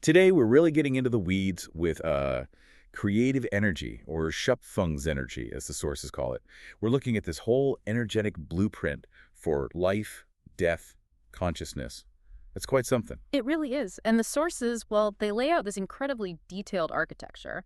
Today, we're really getting into the weeds with creative energy, or Schöpfungsenergie, as the sources call it. We're looking at this whole energetic blueprint for life, death, consciousness. That's quite something. It really is. And the sources, well, they lay out this incredibly detailed architecture,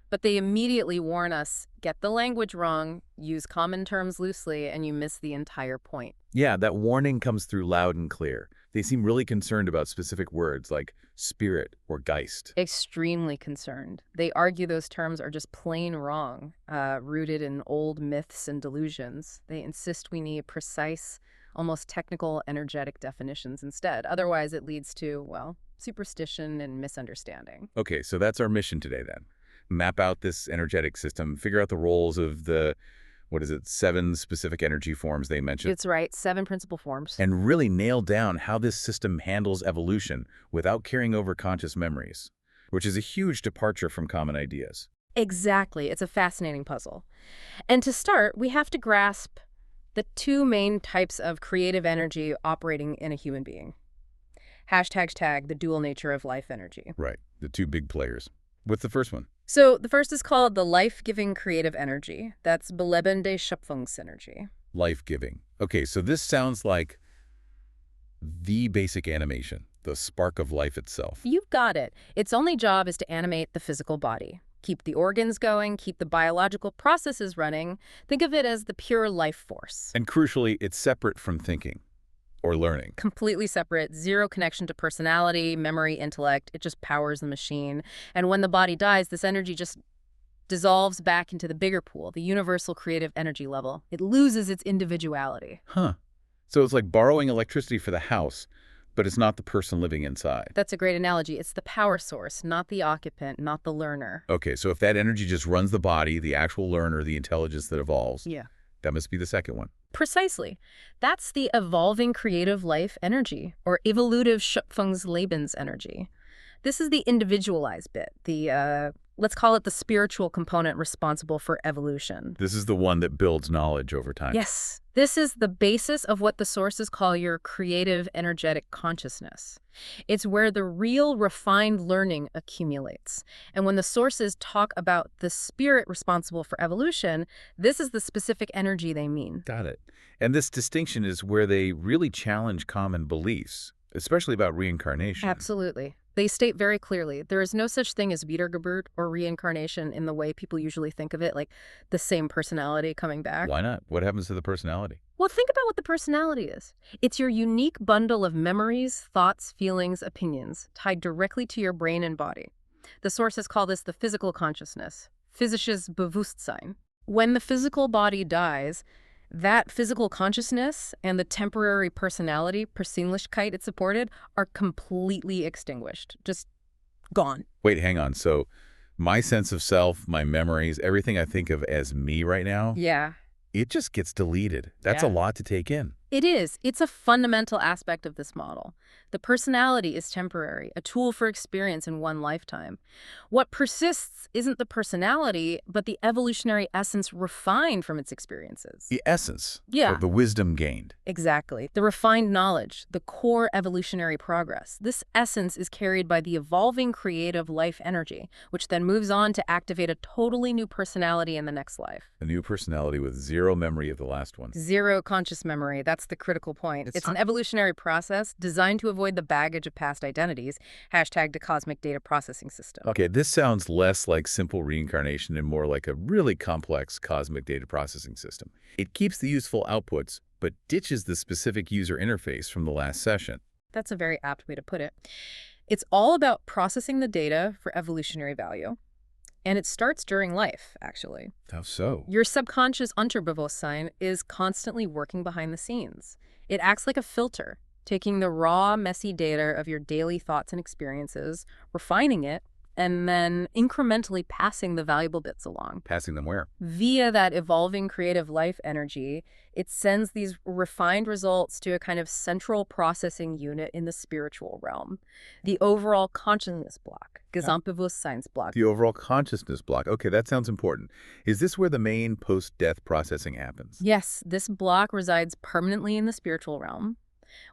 but they immediately warn us, get the language wrong, use common terms loosely, and you miss the entire point. Yeah, that warning comes through loud and clear. They seem really concerned about specific words like spirit or Geist. Extremely concerned. They argue those terms are just plain wrong, rooted in old myths and delusions. They insist we need precise, almost technical, energetic definitions instead. Otherwise, it leads to, well, superstition and misunderstanding. Okay, so that's our mission today then. Map out this energetic system, figure out the roles of the, 7 specific energy forms they mentioned. It's right, 7 principal forms. And really nail down how this system handles evolution without carrying over conscious memories, which is a huge departure from common ideas. Exactly. It's a fascinating puzzle. And to start, we have to grasp the 2 main types of creative energy operating in a human being. #tag, the dual nature of life energy. Right, the 2 big players. What's the first one? So the first is called the life-giving creative energy. That's Belebende Schöpfungsenergie. Life-giving. Okay, so this sounds like the basic animation, the spark of life itself. You've got it. Its only job is to animate the physical body. Keep the organs going, keep the biological processes running. Think of it as the pure life force. And crucially, it's separate from thinking or learning. Completely separate, zero connection to personality, memory, intellect. It just powers the machine. And when the body dies, this energy just dissolves back into the bigger pool, the universal creative energy level. It loses its individuality. Huh. So it's like borrowing electricity for the house, but it's not the person living inside. That's a great analogy. It's the power source, not the occupant, not the learner. Okay, so if that energy just runs the body, the actual learner, the intelligence that evolves, Yeah. that must be the second one. Precisely. That's the evolving creative life energy, or Evolutive Schöpfungslebensenergie. This is the individualized bit, let's call it the spiritual component responsible for evolution. This is the one that builds knowledge over time. Yes, this is the basis of what the sources call your creative energetic consciousness. It's where the real refined learning accumulates. And when the sources talk about the spirit responsible for evolution, this is the specific energy they mean. Got it. And this distinction is where they really challenge common beliefs, especially about reincarnation. Absolutely. They state very clearly, there is no such thing as Wiedergeburt or reincarnation in the way people usually think of it, like the same personality coming back. Why not? What happens to the personality? Well, think about what the personality is. It's your unique bundle of memories, thoughts, feelings, opinions, tied directly to your brain and body. The sources call this the physical consciousness, physisches Bewusstsein. When the physical body dies, that physical consciousness and the temporary personality, Persönlichkeit it supported, are completely extinguished. Just gone. Wait, hang on. So my sense of self, my memories, everything I think of as me right now, Yeah. it just gets deleted. That's a lot to take in. It is. It's a fundamental aspect of this model. The personality is temporary, a tool for experience in one lifetime. What persists isn't the personality, but the evolutionary essence refined from its experiences. The essence. Yeah. Or the wisdom gained. Exactly. The refined knowledge, the core evolutionary progress. This essence is carried by the evolving creative life energy, which then moves on to activate a totally new personality in the next life. A new personality with zero memory of the last one. Zero conscious memory. That's the critical point. It's an evolutionary process designed to avoid the baggage of past identities, #the cosmic data processing system. Okay, this sounds less like simple reincarnation and more like a really complex cosmic data processing system. It keeps the useful outputs, but ditches the specific user interface from the last session. That's a very apt way to put it. It's all about processing the data for evolutionary value. And it starts during life, actually. How so? Your subconscious Unterbewusstsein is constantly working behind the scenes. It acts like a filter, taking the raw, messy data of your daily thoughts and experiences, refining it, and then incrementally passing the valuable bits along. Passing them where? Via that evolving creative life energy, it sends these refined results to a kind of central processing unit in the spiritual realm. The overall consciousness block, Gesamtbewusstseinsblock. The overall consciousness block. Okay, that sounds important. Is this where the main post-death processing happens? Yes, this block resides permanently in the spiritual realm.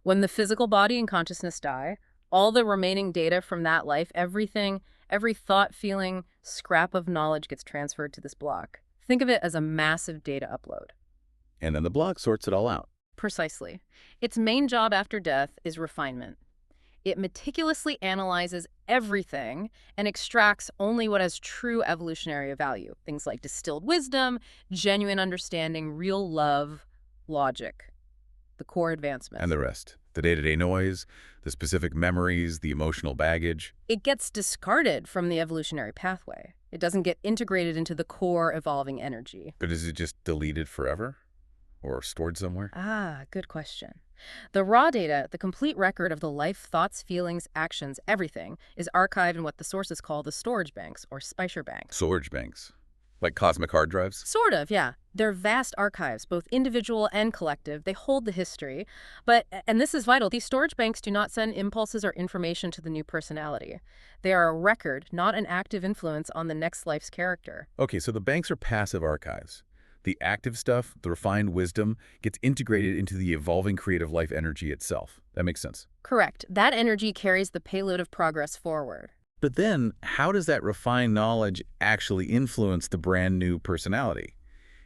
When the physical body and consciousness die, All the remaining data from that life, everything, every thought, feeling, scrap of knowledge gets transferred to this block. Think of it as a massive data upload. And then the block sorts it all out. Precisely. Its main job after death is refinement. It meticulously analyzes everything and extracts only what has true evolutionary value. Things like distilled wisdom, genuine understanding, real love, logic, the core advancements. And the rest. The day-to-day noise, the specific memories, the emotional baggage. It gets discarded from the evolutionary pathway. It doesn't get integrated into the core evolving energy. But is it just deleted forever? Or stored somewhere? Ah, good question. The raw data, the complete record of the life, thoughts, feelings, actions, everything, is archived in what the sources call the storage banks or speicher banks. Storage banks. Like cosmic hard drives? Sort of, yeah. They're vast archives, both individual and collective. They hold the history. But, and this is vital, these storage banks do not send impulses or information to the new personality. They are a record, not an active influence on the next life's character. Okay, so the banks are passive archives. The active stuff, the refined wisdom, gets integrated into the evolving creative life energy itself. That makes sense. Correct. That energy carries the payload of progress forward. But then, how does that refined knowledge actually influence the brand new personality?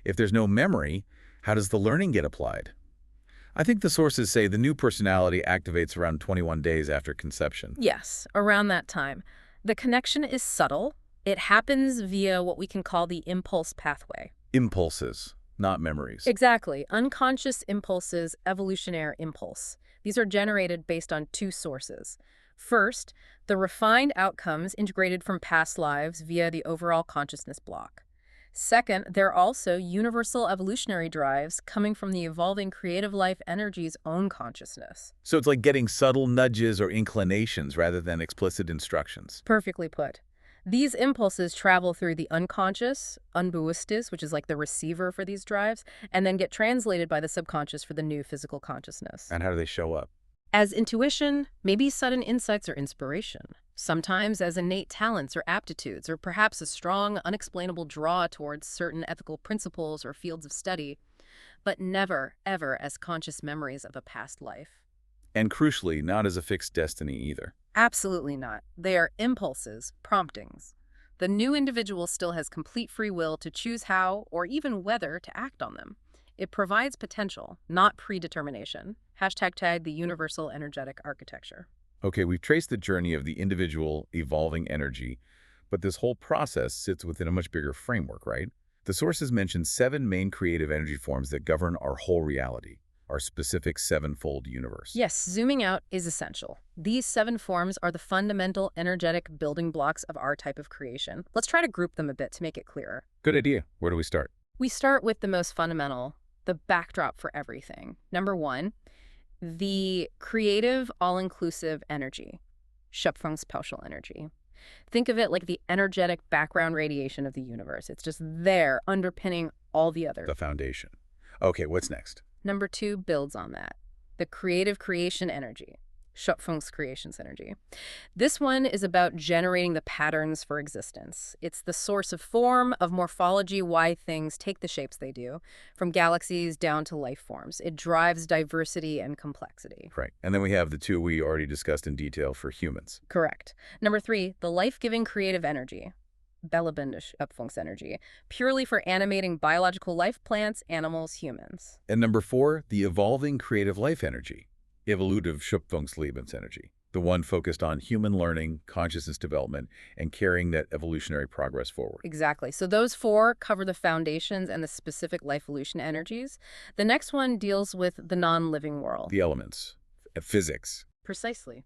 If there's no memory, how does the learning get applied? I think the sources say the new personality activates around 21 days after conception. Yes, around that time. The connection is subtle. It happens via what we can call the impulse pathway. Impulses, not memories. Exactly. Unconscious impulses, evolutionary impulse. These are generated based on two sources. First, the refined outcomes integrated from past lives via the overall consciousness block. Second, there are also universal evolutionary drives coming from the evolving creative life energy's own consciousness. So it's like getting subtle nudges or inclinations rather than explicit instructions. Perfectly put. These impulses travel through the unconscious, unbewusstes, which is like the receiver for these drives, and then get translated by the subconscious for the new physical consciousness. And how do they show up? As intuition, maybe sudden insights or inspiration. Sometimes as innate talents or aptitudes, or perhaps a strong, unexplainable draw towards certain ethical principles or fields of study, but never, ever as conscious memories of a past life. And crucially, not as a fixed destiny either. Absolutely not. They are impulses, promptings. The new individual still has complete free will to choose how, or even whether, to act on them. It provides potential, not predetermination. #tag the universal energetic architecture. Okay, we've traced the journey of the individual evolving energy, but this whole process sits within a much bigger framework, right? The sources mention 7 main creative energy forms that govern our whole reality, our specific 7-fold universe. Yes, zooming out is essential. These 7 forms are the fundamental energetic building blocks of our type of creation. Let's try to group them a bit to make it clearer. Good idea. Where do we start? We start with the most fundamental, the backdrop for everything. Number 1, the creative, all-inclusive energy, Schöpfungslebensenergie. Think of it like the energetic background radiation of the universe. It's just there, underpinning all the others. The foundation. Okay, what's next? Number 2 builds on that. The creative creation energy, Schöpfungslebensenergie. This one is about generating the patterns for existence. It's the source of form, of morphology, why things take the shapes they do, from galaxies down to life forms. It drives diversity and complexity. Right. And then we have the 2 we already discussed in detail for humans. Correct. Number 3, the life-giving creative energy, Belebende Schöpfungsenergie, purely for animating biological life, plants, animals, humans. And number 4, the evolving creative life energy, Evolutive Schöpfungslebensenergie, the one focused on human learning, consciousness development, and carrying that evolutionary progress forward. Exactly. So those 4 cover the foundations and the specific life-evolution energies. The next one deals with the non-living world. The elements, physics. Precisely.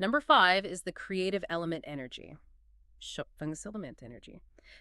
Number 5 is the creative element energy, Schöpfungslebensenergie.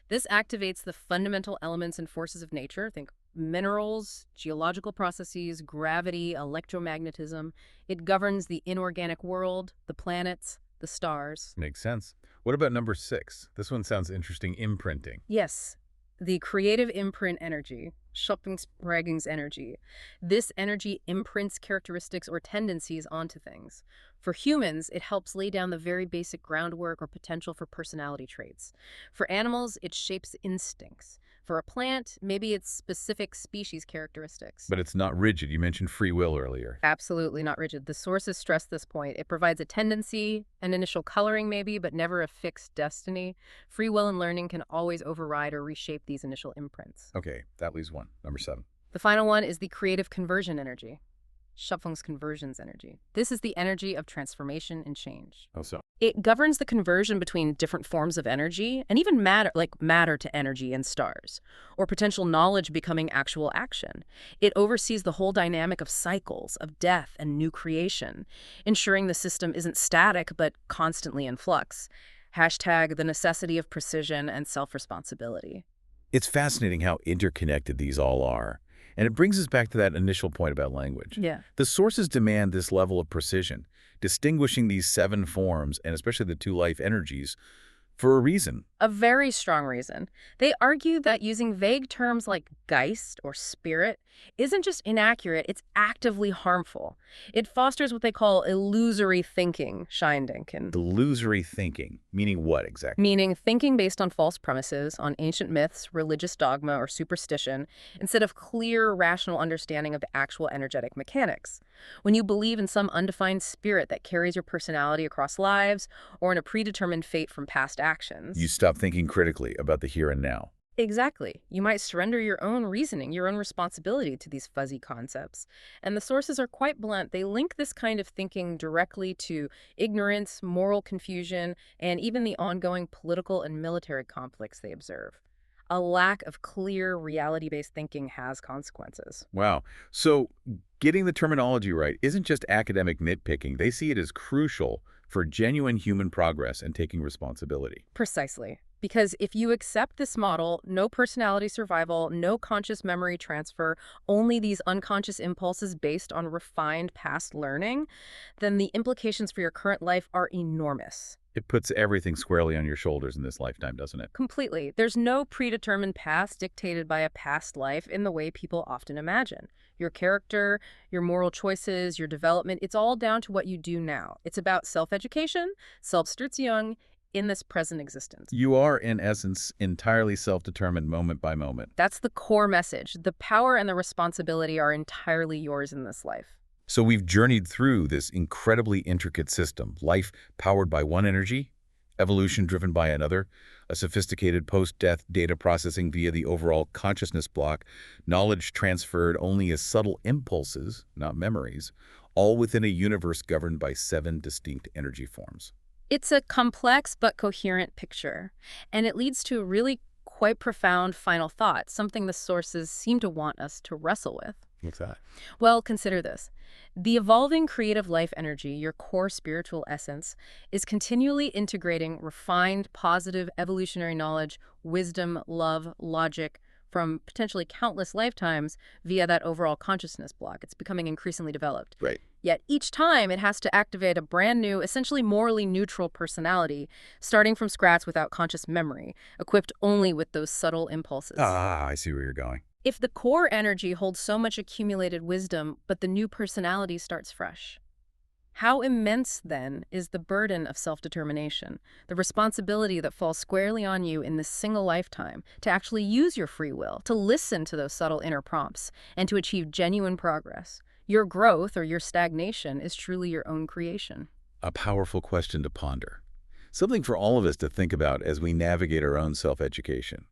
This activates the fundamental elements and forces of nature. Think minerals, geological processes, gravity, electromagnetism. It governs the inorganic world, the planets, the stars. Makes sense. What about number 6? This one sounds interesting, imprinting. Yes, the creative imprint energy, Schöpfungslebensenergie. This energy imprints characteristics or tendencies onto things. For humans, it helps lay down the very basic groundwork or potential for personality traits. For animals, it shapes instincts. For a plant, maybe it's specific species characteristics. But it's not rigid. You mentioned free will earlier. Absolutely not rigid. The sources stress this point. It provides a tendency, an initial coloring maybe, but never a fixed destiny. Free will and learning can always override or reshape these initial imprints. Okay, that leaves one. Number 7. The final one is the creative conversion energy. Schöpfungslebensenergie. This is the energy of transformation and change. Oh, so. It governs the conversion between different forms of energy and even matter, like matter to energy in stars, or potential knowledge becoming actual action. It oversees the whole dynamic of cycles, of death and new creation, ensuring the system isn't static but constantly in flux. Hashtag the necessity of precision and self-responsibility. It's fascinating how interconnected these all are. And it brings us back to that initial point about language. Yeah. The sources demand this level of precision, distinguishing these 7 forms, and especially the 2 life energies, for a reason. A very strong reason. They argue that using vague terms like Geist or spirit isn't just inaccurate, it's actively harmful. It fosters what they call illusory thinking, Scheindenken. Illusory thinking, meaning what exactly? Meaning thinking based on false premises, on ancient myths, religious dogma, or superstition, instead of clear, rational understanding of the actual energetic mechanics. When you believe in some undefined spirit that carries your personality across lives, or in a predetermined fate from past actions. You stop thinking critically about the here and now. Exactly. You might surrender your own reasoning, your own responsibility to these fuzzy concepts. And the sources are quite blunt. They link this kind of thinking directly to ignorance, moral confusion, and even the ongoing political and military conflicts they observe. A lack of clear, reality-based thinking has consequences. Wow. So getting the terminology right isn't just academic nitpicking. They see it as crucial for genuine human progress and taking responsibility. Precisely. Because if you accept this model, no personality survival, no conscious memory transfer, only these unconscious impulses based on refined past learning, then the implications for your current life are enormous. It puts everything squarely on your shoulders in this lifetime, doesn't it? Completely. There's no predetermined past dictated by a past life in the way people often imagine. Your character, your moral choices, your development, it's all down to what you do now. It's about self-education, Selbststützung, in this present existence. You are, in essence, entirely self-determined moment by moment. That's the core message. The power and the responsibility are entirely yours in this life. So we've journeyed through this incredibly intricate system, life powered by one energy, evolution driven by another, a sophisticated post-death data processing via the overall consciousness block, knowledge transferred only as subtle impulses, not memories, all within a universe governed by 7 distinct energy forms. It's a complex but coherent picture, and it leads to a really quite profound final thought, something the sources seem to want us to wrestle with. What's that? Well, consider this. The evolving creative life energy, your core spiritual essence, is continually integrating refined, positive, evolutionary knowledge, wisdom, love, logic, from potentially countless lifetimes via that overall consciousness block. It's becoming increasingly developed. Right. Yet each time it has to activate a brand new, essentially morally neutral personality, starting from scratch without conscious memory, equipped only with those subtle impulses. Ah, I see where you're going. If the core energy holds so much accumulated wisdom, but the new personality starts fresh, how immense, then, is the burden of self-determination, the responsibility that falls squarely on you in this single lifetime to actually use your free will, to listen to those subtle inner prompts, and to achieve genuine progress? Your growth or your stagnation is truly your own creation. A powerful question to ponder. Something for all of us to think about as we navigate our own self-education.